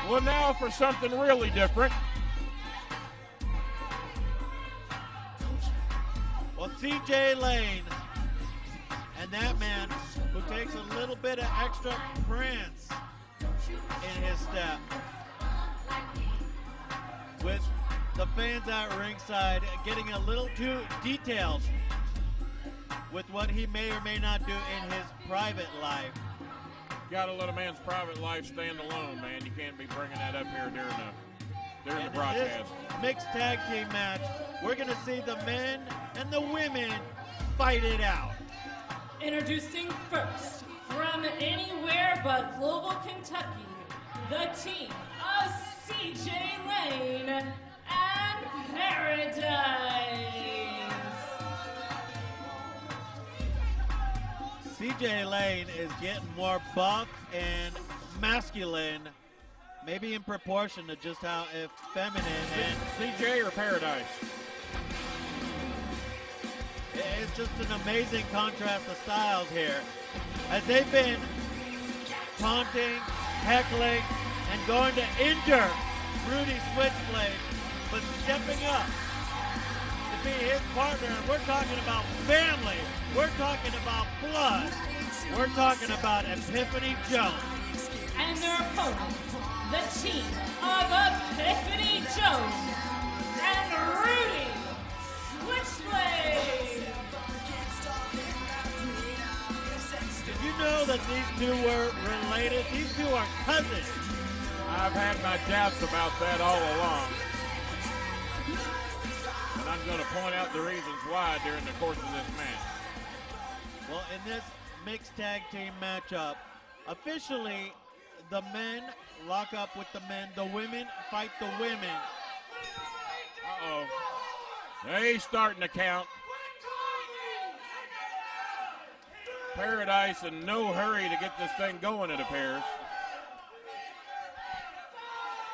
Well, now for something really different. Well, CJ Lane and that man who takes a little bit of extra prance in his step, with the fans at ringside getting a little too detailed with what he may or may not do in his private life. Got to let a man's private life stand alone, man. You can't be bringing that up here during the broadcast. This mixed tag team match, we're going to see the men and the women fight it out. Introducing first, from anywhere but Louisville, Kentucky, the team of CJ Lane and Paradyse. CJ Lane is getting more buff and masculine, maybe in proportion to just how effeminate. And CJ or Paradyse? It's just an amazing contrast of styles here, as they've been taunting, heckling, and going to injure Rudy Switchblade, but stepping up to be his partner. And we're talking about family. We're talking about blood. We're talking about Epiphany Jones. And their opponents, the team of Epiphany Jones and Rudy Switchblade. Did you know that these two were related? These two are cousins. I've had my doubts about that all along. And I'm going to point out the reasons why during the course of this match. Well, in this mixed tag team matchup, officially the men lock up with the men, the women fight the women. Uh-oh. He's starting to count. Paradyse in no hurry to get this thing going, it appears.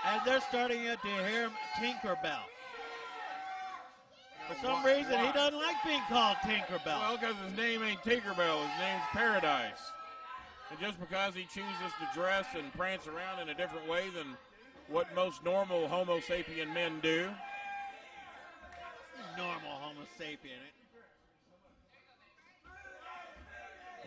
And they're starting to hear him Tinkerbell. For some reason, he doesn't like being called Tinkerbell. Well, because his name ain't Tinkerbell, his name's Paradyse. And just because he chooses to dress and prance around in a different way than what most normal Homo sapien men do. Normal Homo sapien.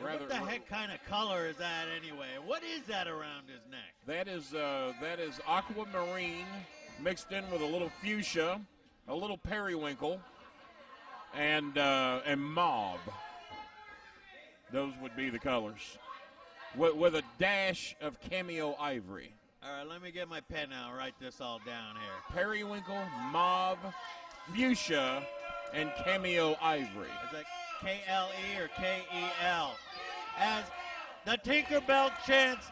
Rather, what the heck kind of color is that anyway? What is that around his neck? That is aquamarine mixed in with a little fuchsia, a little periwinkle, and mauve. Those would be the colors, with a dash of cameo ivory. All right, let me get my pen now and write this all down here. Periwinkle, mauve, fuchsia, and cameo ivory. Is that K-L-E or K-E-L? As the Tinkerbell chants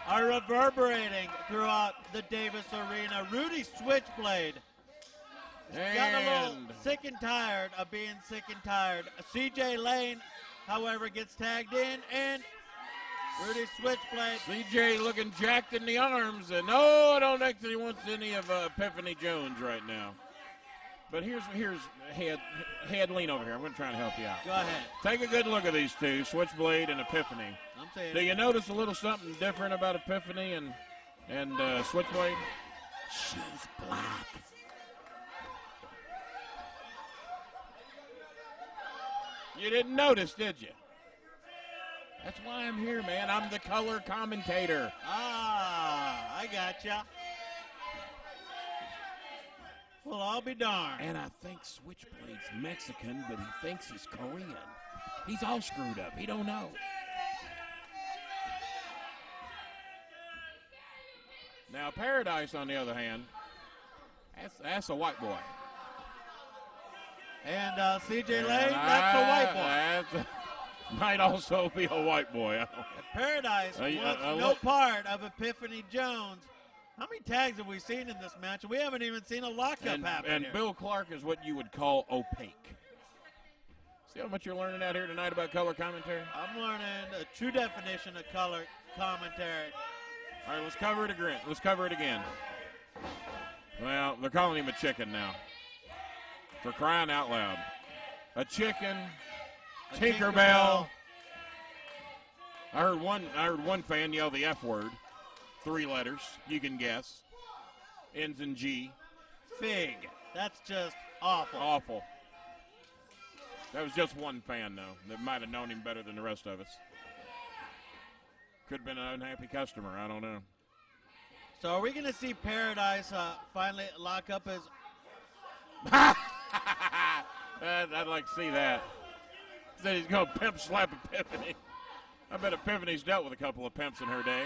are reverberating throughout the Davis Arena. Rudy Switchblade got a little sick and tired of being sick and tired. CJ Lane, however, gets tagged in, and Rudy Switchblade. CJ looking jacked in the arms, and no, I don't think that he wants any of Epiphany Jones right now. But here's head, lean over here. I'm going to try and help you out. Go ahead. Take a good look at these two, Switchblade and Epiphany. I'm saying. Do you notice a little something different about Epiphany and Switchblade? She's black. You didn't notice, did you? That's why I'm here, man. I'm the color commentator. Ah, I gotcha. Well, I'll be darned. And I think Switchblade's Mexican, but he thinks he's Korean. He's all screwed up. He don't know. Now, Paradyse, on the other hand, that's a white boy. And CJ Lane, that's a white boy. Might also be a white boy. Paradyse wants no part of Epiphany Jones. How many tags have we seen in this match? We haven't even seen a lockup happen And here. Bill Clark is what you would call opaque. See how much you're learning out here tonight about color commentary? I'm learning a true definition of color commentary. All right, let's cover it again. Let's cover it again. Well, they're calling him a chicken now. For crying out loud. A chicken, Tinkerbell. I heard one fan yell the F word. 3 letters. You can guess. Ends in G. Fig. That's just awful. Awful. That was just one fan, though, that might have known him better than the rest of us. Could have been an unhappy customer. I don't know. So are we going to see Paradyse finally lock up his... I'd like to see that. Said he's going to pimp slap Epiphany. I bet Epiphany's dealt with a couple of pimps in her day.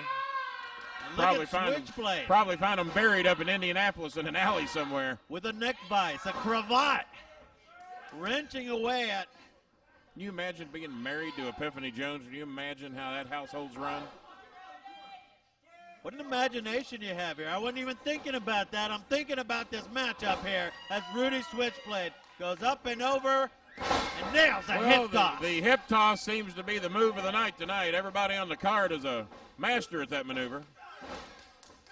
Look at Switchblade. Probably found them buried up in Indianapolis in an alley somewhere. With a neck vice, a cravat. Wrenching away at... Can you imagine being married to Epiphany Jones? Can you imagine how that household's run? What an imagination you have here. I wasn't even thinking about that. I'm thinking about this matchup here as Rudy Switchblade goes up and over and nails a hip toss. The hip toss seems to be the move of the night tonight. Everybody on the card is a master at that maneuver.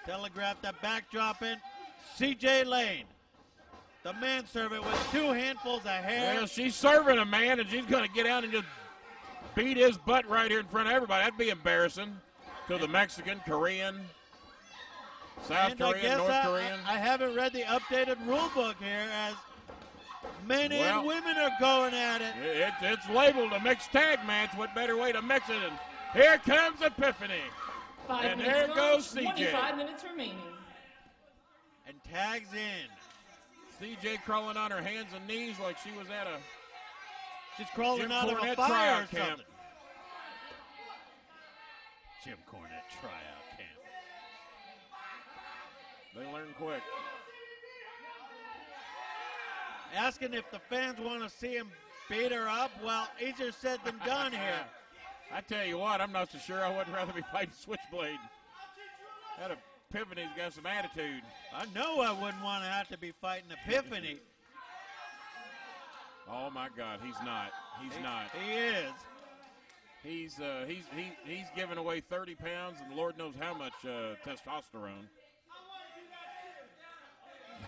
Telegraph that backdrop in. CJ Lane, the manservant with 2 handfuls of hair. Well, she's serving a man, and she's going to get out and just beat his butt right here in front of everybody. That'd be embarrassing to the Mexican, Korean, South Korean, North Korean. I haven't read the updated rule book here as men and women are going at it. It's labeled a mixed tag match. What better way to mix it? And here comes Epiphany. 5 and minutes there gone, goes CJ. 25 minutes remaining. And tags in. CJ crawling on her hands and knees like she was at a She's crawling Jim out Cornette of a fire or tryout camp. something. Jim Cornette tryout camp. They learn quick. Asking if the fans want to see him beat her up. Well, easier said than done here. I tell you what, I'm not so sure I would rather be fighting Switchblade. That Epiphany's got some attitude. I know I wouldn't want to have to be fighting Epiphany. Oh my God, he's not. He's not. He is. He's giving away 30 pounds and Lord knows how much testosterone.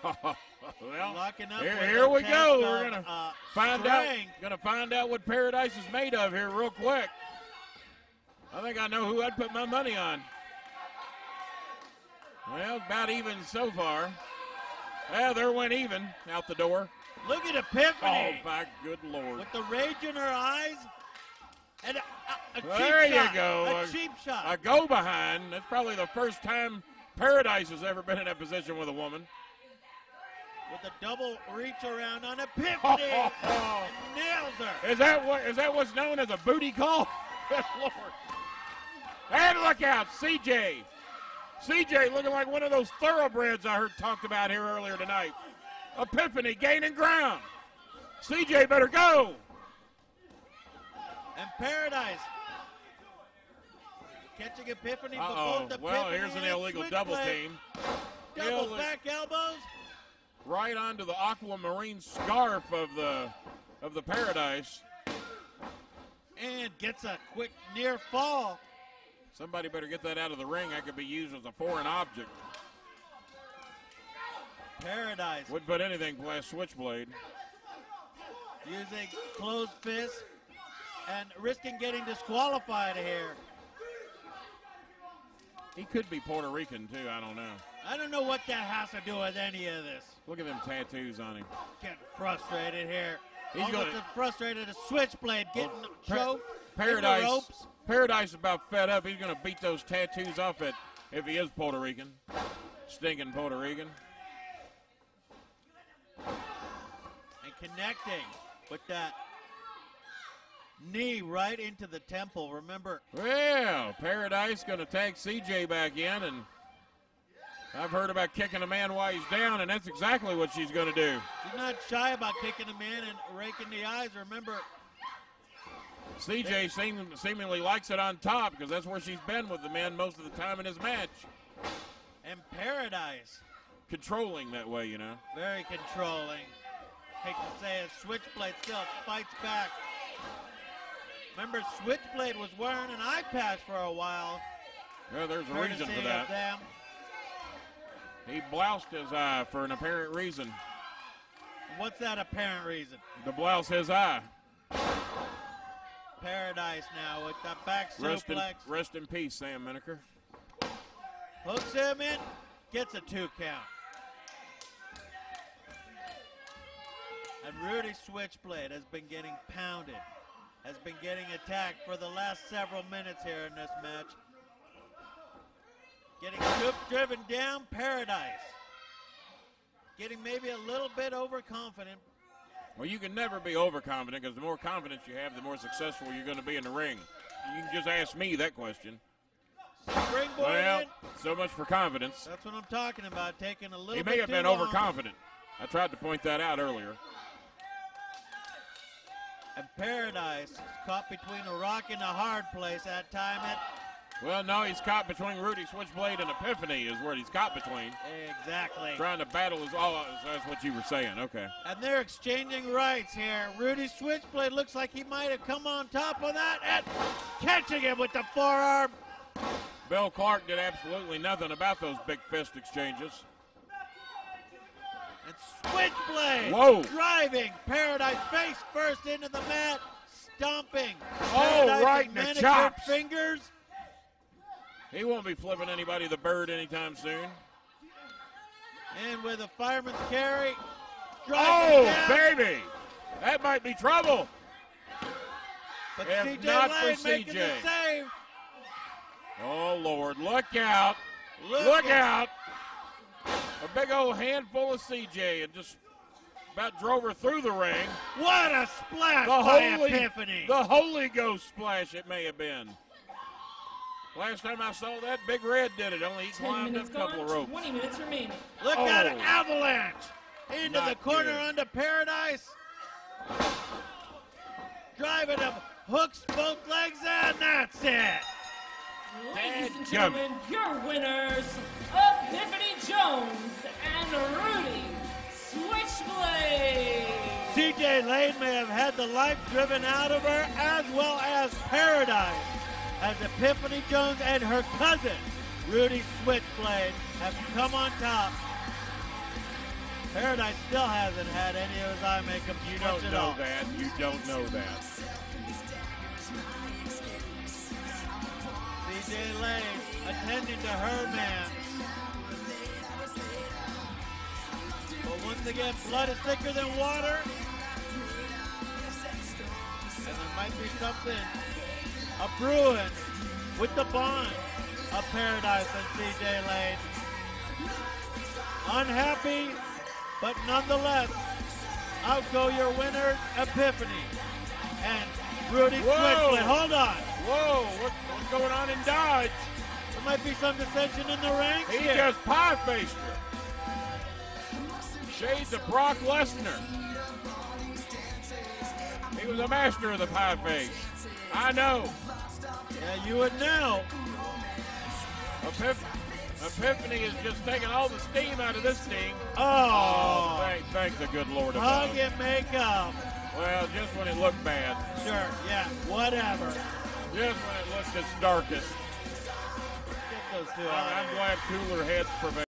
Well, locking up here we go. We're gonna find out what Paradyse is made of here real quick. I think I know who I'd put my money on. Well, about even so far. Well, there went even out the door. Look at Epiphany. Oh, my good Lord. With the rage in her eyes. And a cheap there shot. You go. A cheap shot. A go behind. That's probably the first time Paradyse has ever been in that position with a woman. With a double reach around on Epiphany. And nails her. Is that what's known as a booty call? Good Lord. And look out, CJ. CJ looking like one of those thoroughbreds I heard talked about here earlier tonight. Epiphany gaining ground. CJ better go. And Paradyse catching Epiphany. Uh-oh. Well, here's an illegal double team. Double back elbows. Right onto the aquamarine scarf of the Paradyse. And gets a quick near fall. Somebody better get that out of the ring. That could be used as a foreign object. Paradyse. Wouldn't put anything past Switchblade. Using closed fist and risking getting disqualified here. He could be Puerto Rican, too. I don't know. I don't know what that has to do with any of this. Look at them tattoos on him. Getting frustrated here. He's almost as frustrated as Switchblade getting choked. Paradyse is about fed up. He's going to beat those tattoos off it if he is Puerto Rican. Stinking Puerto Rican. And connecting with that knee right into the temple. Remember. Well, Paradyse going to tag CJ back in, and I've heard about kicking a man while he's down, and that's exactly what she's going to do. She's not shy about kicking a man and raking the eyes. Remember, CJ seemingly likes it on top because that's where she's been with the men most of the time in his match. And Paradyse. Controlling that way, you know. Very controlling. Hate to say it, Switchblade still fights back. Remember, Switchblade was wearing an eye patch for a while. Yeah, there's a reason for that. Them. He bloused his eye for an apparent reason. What's that apparent reason? To blouse his eye. Paradyse now with that back suplex. Rest in peace, Sam Miniker. Hooks him in, gets a 2 count. And Rudy Switchblade has been getting pounded, has been getting attacked for the last several minutes here in this match. Getting driven down, Paradyse. Getting maybe a little bit overconfident. Well, you can never be overconfident because the more confidence you have, the more successful you're going to be in the ring. You can just ask me that question. Springboard Well, in. so much for confidence. That's what I'm talking about, taking a little He bit may have too been long. overconfident. I tried to point that out earlier. And Paradyse is caught between a rock and a hard place at time. Well, no, he's caught between Rudy Switchblade and Epiphany is where he's caught between. Exactly. Trying to battle his, oh, that's what you were saying, okay. And they're exchanging rights here. Rudy Switchblade looks like he might have come on top of that and catching him with the forearm. Bill Clark did absolutely nothing about those big fist exchanges. And Switchblade Whoa. driving Paradyse face first into the mat, stomping. Oh, Paradyse's right in the manicured chops. fingers. He won't be flipping anybody the bird anytime soon. And with a fireman's carry. Oh, down. baby! That might be trouble. But If CJ not for Lane making the CJ. save. Oh, Lord, look out. Look out. A big old handful of CJ and just about drove her through the ring. What a splash The by Holy, Epiphany. the Holy Ghost splash it may have been. Last time I saw that, Big Red did it, only he 10 climbed minutes up a couple gone, of ropes. 20 minutes remaining. Look at an Oh. avalanche into the Not corner good. onto Paradyse. Driving him, hooks both legs, and that's it. Ladies and Dadgummit. gentlemen, your winners, Epiphany Jones and Rudy Switchblade. CJ Lane may have had the life driven out of her, as well as Paradyse, as Epiphany Jones and her cousin, Rudy Switchblade, have come on top. Paradyse still hasn't had any of his eye makeup. You much don't at know all. that. You don't know that. CJ Lane attending to her man. But once again, blood is thicker than water. And there might be something brewing with the bond of Paradyse and CJ Lane. Unhappy, but nonetheless, out go your winners, Epiphany and Rudy Switchblade. Hold on. Whoa, what's going on in Dodge? There might be some dissension in the ranks He here. just pie-faced her. Shades of Brock Lesnar. He was a master of the pie face. I know. Yeah, you would know. Epiphany is just taking all the steam out of this team. Oh, Thank the good Lord above. hug and make up. Well, just when it looked bad. Sure, yeah, whatever. Just when it looked its darkest. Get those two out. I'm glad cooler heads prevail.